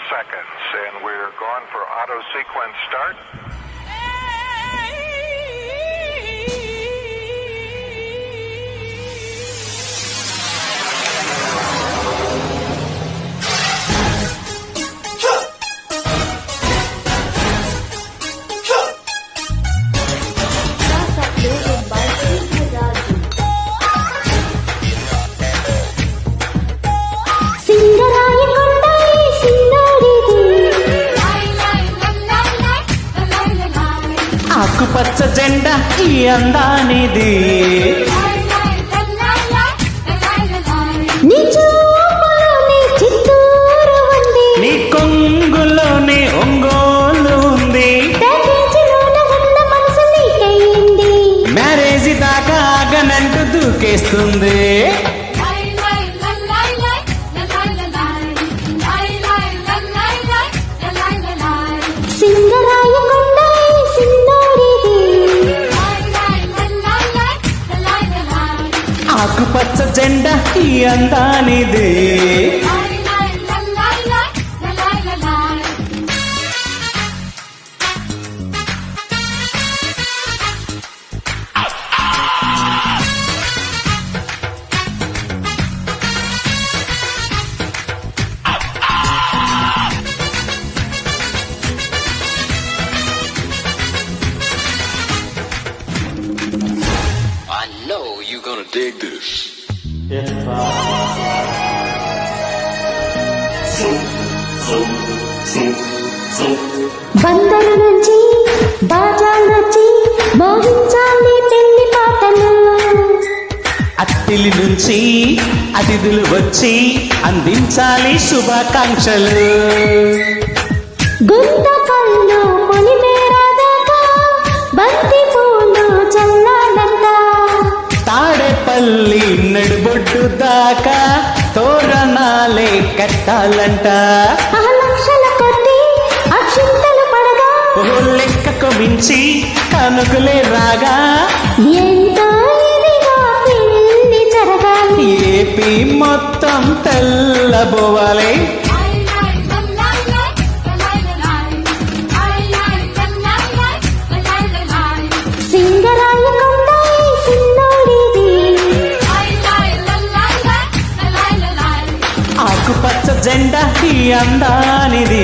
seconds, and we're gone for auto sequence start. ఆకుపచ్చ జెండా ఈ అందానిది, నీ కొంగులోనే ఒంగోలు ఉంది, మ్యారేజీ దాకా ఆగనంటూ దూకేస్తుంది. ఆకుపచ్చ జెండా ఈ అందానిది. I know you're gonna dig this. Bandar నుంచి బాజాలొచ్చి మోగించాలి పెళ్లి పాటలు, అత్తిలి నుంచి అతిథులు వచ్చి అందించాలి శుభాకాంక్షలు. గుంతకల్లు పొలిమేరదాకా బంతి పూలు చల్లాలంట, తాడేపల్లి నడుబొడ్డు దాకా తోరణాలే కట్టాలంట. ఆ లక్షల కొట్టి అక్షింతలు పడగా లెక్కకు మించి కనుకలే రాగా ఎంతో ఇదిగా పెళ్లి జరగాలి. ఏపీ మొత్తం తెల్లబోవాలి. సింగరాయి కొండ ఈ సిన్నోడిది, ఆకుపచ్చ జెండా ఈ అందానిది.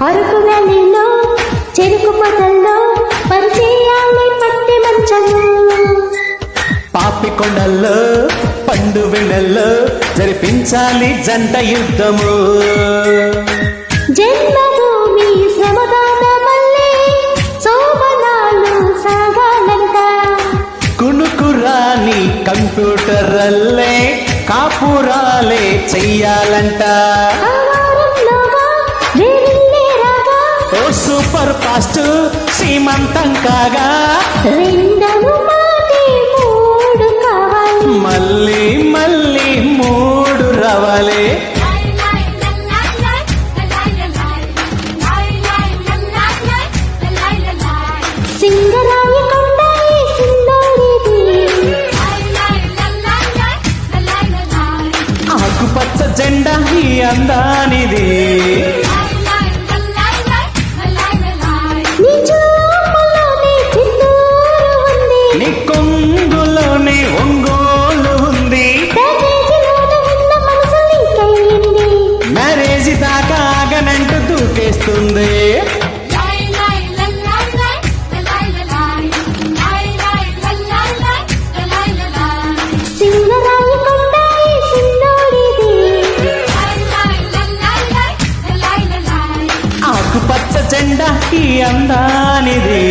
అరకు వ్యాలీలో చెరుకు పొదల్లో పరిచయాలి పట్టి మంచము, పాపికొండల్లో పండు వెన్నెల్లో జరిపించాలి జంట యుద్ధము. జన్మభూమి శ్రమదాన మళ్ళీ శోభనాలు సాగాలంట, కునుకురాని కంప్యూటర్ అల్లే కాపురాలే చెయ్యాలంట. ఆ వారంలోగా వేలిల్లే రాగా ఓ సూపర్ ఫాస్ట్ సీమంతం కాగా రెండను మాటి మూడు కావాలి. మళ్ళీ మళ్ళీ మూడు రావాలి. సింగరాయి కొండ ఈ సిన్నోడిది, ఆకుపచ్చ జెండా ఈ అందానిది. నీ చూపులోనే చిత్తూరు ఉంది, నీ కొంగులోనే ఒంగోలు ఉంది, ప్యాకేజీలోన ఉన్న మనసు నీకయ్యింది. మ్యారేజీ దాకా ఆగనంటూ దూకేస్తుంది. సింగరాయి కొండ ఈ సిన్నోడిది, ఆకుపచ్చ జెండా ఈ అందానిది.